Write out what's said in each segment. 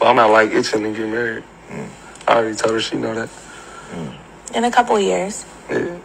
But I'm not like itching to get married. I already told her she know that. In a couple of years. Yeah.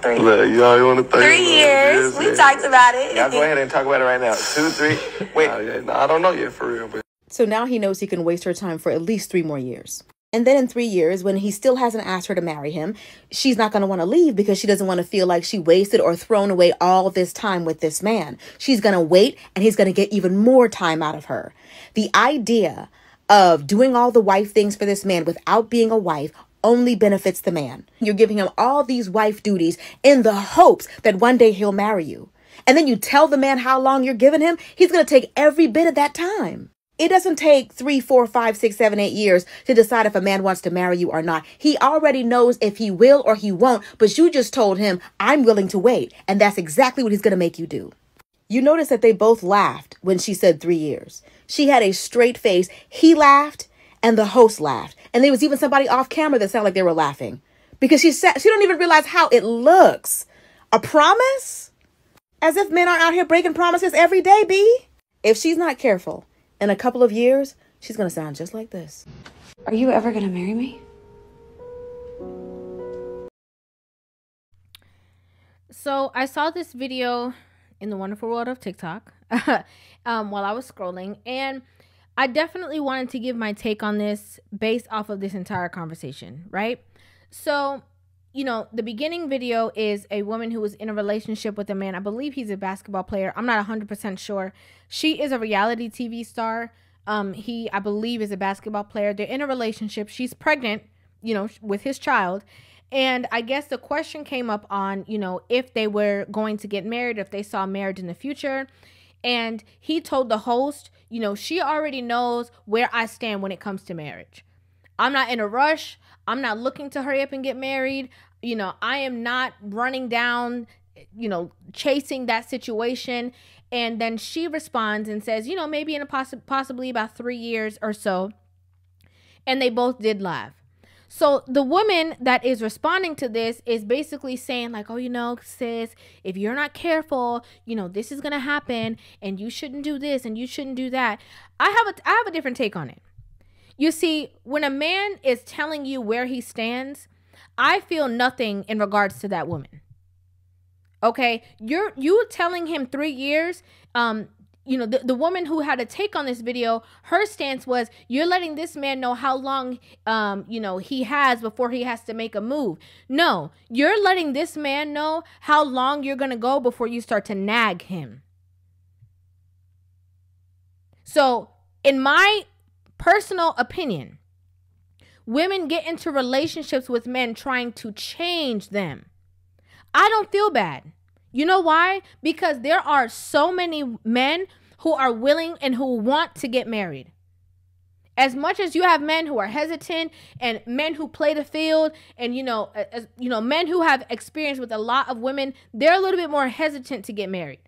3. Look, you want to 3 years. We talked about it. Y'all go ahead and talk about it right now. 2, 3. Wait. I don't know yet for real. But. So now he knows he can waste her time for at least 3 more years. And then in 3 years, when he still hasn't asked her to marry him, she's not going to want to leave because she doesn't want to feel like she wasted or thrown away all this time with this man. She's going to wait, and he's going to get even more time out of her. The idea of doing all the wife things for this man without being a wife only benefits the man. You're giving him all these wife duties in the hopes that one day he'll marry you. And then you tell the man how long you're giving him, he's going to take every bit of that time. It doesn't take 3, 4, 5, 6, 7, 8 years to decide if a man wants to marry you or not. He already knows if he will or he won't, but you just told him, I'm willing to wait. And that's exactly what he's going to make you do. You notice that they both laughed when she said 3 years. She had a straight face. He laughed and the host laughed. And there was even somebody off camera that sounded like they were laughing because she don't even realize how it looks. A promise? As if men aren't out here breaking promises every day, B. If she's not careful, in a couple of years, she's going to sound just like this. Are you ever going to marry me? So I saw this video in the wonderful world of TikTok while I was scrolling, and I definitely wanted to give my take on this based off of this entire conversation, right? So, you know, the beginning video is a woman who was in a relationship with a man. I believe he's a basketball player. I'm not 100% sure. She is a reality TV star. He, I believe, is a basketball player. They're in a relationship. She's pregnant, you know, with his child. And I guess the question came up on, you know, if they were going to get married, if they saw marriage in the future. And he told the host, you know, she already knows where I stand when it comes to marriage. I'm not in a rush. I'm not looking to hurry up and get married. You know, I am not running down, you know, chasing that situation. And then she responds and says, you know, maybe in a possibly about 3 years or so. And they both did laugh. So the woman that is responding to this is basically saying like, oh, you know, sis, if you're not careful, you know, this is going to happen and you shouldn't do this and you shouldn't do that. I have a different take on it. You see, when a man is telling you where he stands, I feel nothing in regards to that woman. Okay, you telling him 3 years. You know, the woman who had a take on this video, her stance was, you're letting this man know how long, you know, he has before he has to make a move. No, you're letting this man know how long you're going to go before you start to nag him. So in my personal opinion, women get into relationships with men trying to change them. I don't feel bad. You know why? Because there are so many men who are willing and who want to get married. As much as you have men who are hesitant and men who play the field and, you know, men who have experience with a lot of women, they're a little bit more hesitant to get married.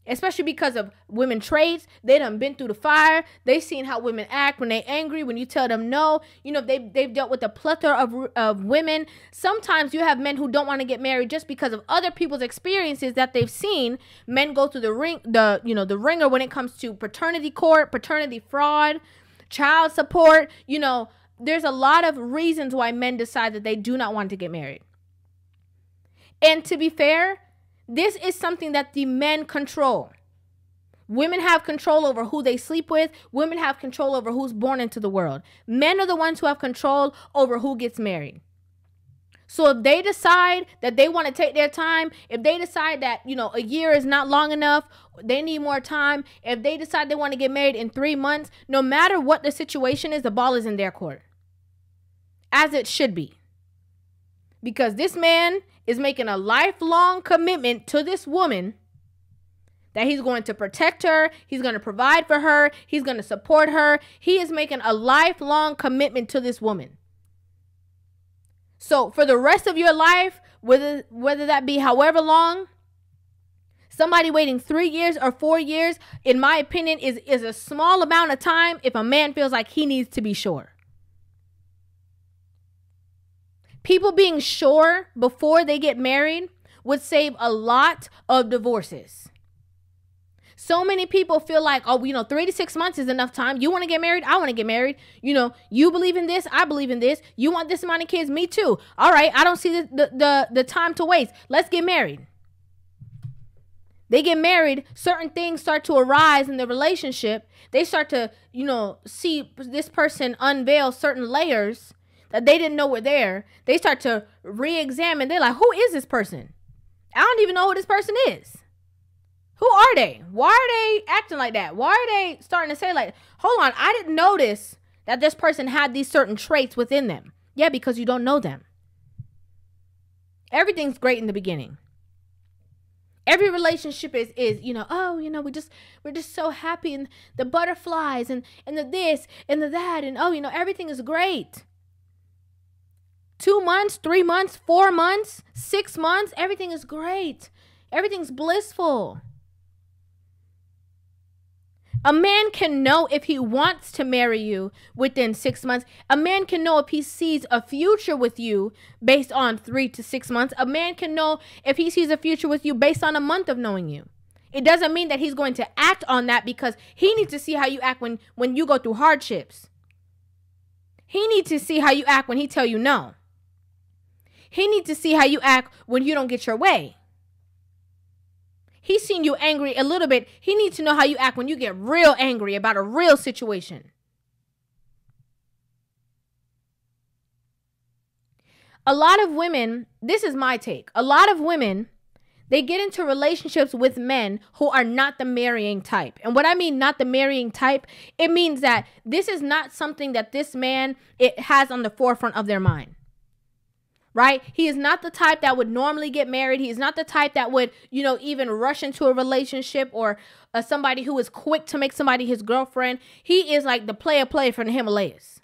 Especially because of women traits. They done been through the fire. They've seen how women act when they angry, when you tell them no. You know, they've dealt with a plethora of women. Sometimes you have men who don't want to get married just because of other people's experiences that they've seen. Men go through the ringer when it comes to paternity court, paternity fraud, child support. You know, there's a lot of reasons why men decide that they do not want to get married. And to be fair, this is something that the men control. Women have control over who they sleep with. Women have control over who's born into the world. Men are the ones who have control over who gets married. So if they decide that they want to take their time, if they decide that, you know, a year is not long enough, they need more time, if they decide they want to get married in 3 months, no matter what the situation is, the ball is in their court. As it should be. Because this man is making a lifelong commitment to this woman that he's going to protect her, he's going to provide for her, he's going to support her. He is making a lifelong commitment to this woman. So for the rest of your life, whether that be however long, somebody waiting 3 years or 4 years, in my opinion, is a small amount of time if a man feels like he needs to be sure. People being sure before they get married would save a lot of divorces. So many people feel like, oh, 3 to 6 months is enough time. You want to get married? I want to get married. You believe in this. I believe in this. You want this amount of kids? Me too. All right. I don't see the time to waste. Let's get married. They get married. Certain things start to arise in the relationship. They start to, see this person unveil certain layers that they didn't know were there. They start to re-examine. They're like, who is this person? I don't even know who this person is. Who are they? Why are they acting like that? Why are they starting to say like, hold on, I didn't notice that this person had these certain traits within them. Yeah, because you don't know them. Everything's great in the beginning. Every relationship is we're just so happy, and the butterflies and the this and the that, and everything is great. 2 months, 3 months, 4 months, 6 months, everything is great. Everything's blissful. A man can know if he wants to marry you within 6 months. A man can know if he sees a future with you based on 3 to 6 months. A man can know if he sees a future with you based on a month of knowing you. It doesn't mean that he's going to act on that, because he needs to see how you act when you go through hardships. He needs to see how you act when he tell you no. He needs to see how you act when you don't get your way. He's seen you angry a little bit. He needs to know how you act when you get real angry about a real situation. A lot of women, this is my take. A lot of women, they get into relationships with men who are not the marrying type. And what I mean not the marrying type, it means that this is not something that this man has on the forefront of their mind. Right? He is not the type that would normally get married. He is not the type that would, even rush into a relationship, or somebody who is quick to make somebody his girlfriend. He is like the player from the Himalayas.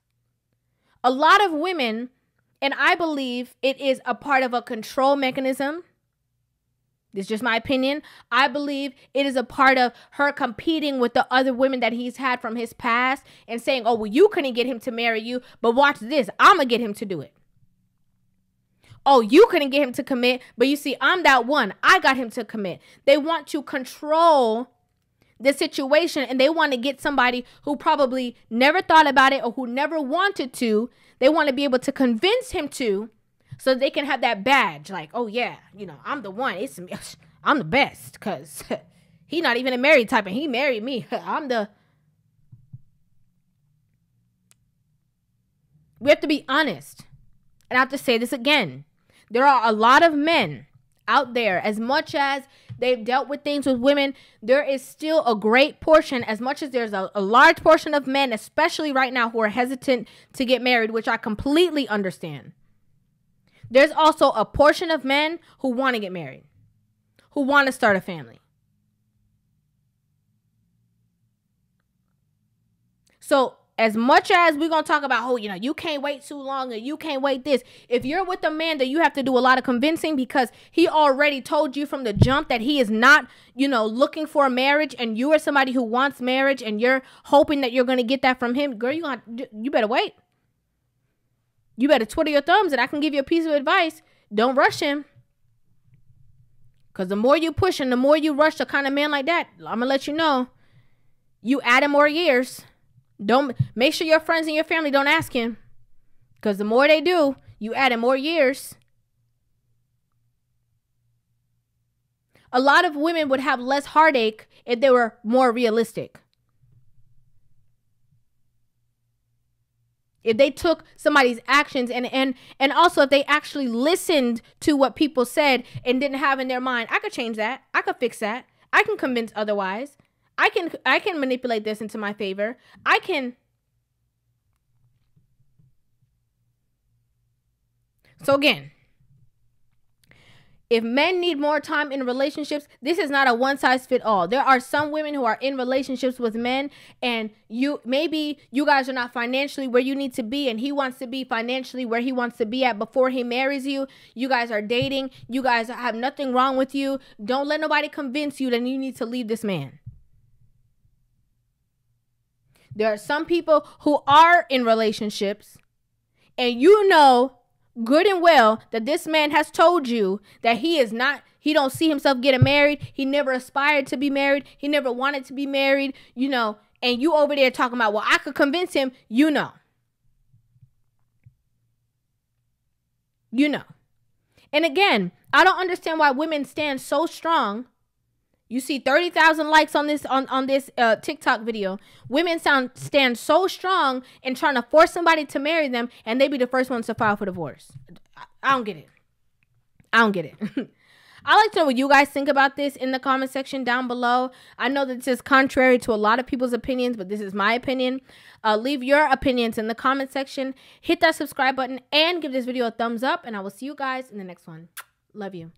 A lot of women, and I believe it is a part of a control mechanism. This is just my opinion. I believe it is a part of her competing with the other women that he's had from his past and saying, oh, well, you couldn't get him to marry you, but watch this. I'm going to get him to do it. Oh, you couldn't get him to commit, but you see, I'm that one. I got him to commit. They want to control the situation, and they want to get somebody who probably never thought about it or who never wanted to. They want to be able to convince him to, so they can have that badge. Like, oh yeah, I'm the one. I'm the best, because he not even a married type and he married me. We have to be honest. And I have to say this again. There are a lot of men out there, as much as they've dealt with things with women, there is still a great portion, as much as there's a large portion of men, especially right now, who are hesitant to get married, which I completely understand. There's also a portion of men who want to get married, who want to start a family. So as much as we're going to talk about, you can't wait too long, or you can't wait this. If you're with a man that you have to do a lot of convincing, because he already told you from the jump that he is not, looking for a marriage, and you are somebody who wants marriage, and you're hoping that you're going to get that from him, girl, you better wait. You better twiddle your thumbs, and I can give you a piece of advice. Don't rush him. Because the more you push and the more you rush a kind of man like that, I'm going to let you know, you add him more years. Don't make sure your friends and your family don't ask him, because the more they do, you add in more years. A lot of women would have less heartache if they were more realistic. If they took somebody's actions and also if they actually listened to what people said and didn't have in their mind, I could change that. I could fix that. I can convince otherwise. I can manipulate this into my favor. So again, if men need more time in relationships, this is not a one size fit all. There are some women who are in relationships with men, and maybe you guys are not financially where you need to be, and he wants to be financially where he wants to be at before he marries you. You guys are dating. You guys have nothing wrong with you. Don't let nobody convince you that you need to leave this man. There are some people who are in relationships, and good and well that this man has told you that he is He don't see himself getting married. He never aspired to be married. He never wanted to be married, you know. And you over there talking about, well, I could convince him, you know. You know. And again, I don't understand why women stand so strong. You see 30,000 likes on this TikTok video. Women stand so strong in trying to force somebody to marry them, and they be the first ones to file for divorce. I don't get it. I don't get it. I'd like to know what you guys think about this in the comment section down below. I know that this is contrary to a lot of people's opinions, but this is my opinion. Leave your opinions in the comment section. Hit that subscribe button and give this video a thumbs up, and I will see you guys in the next one. Love you.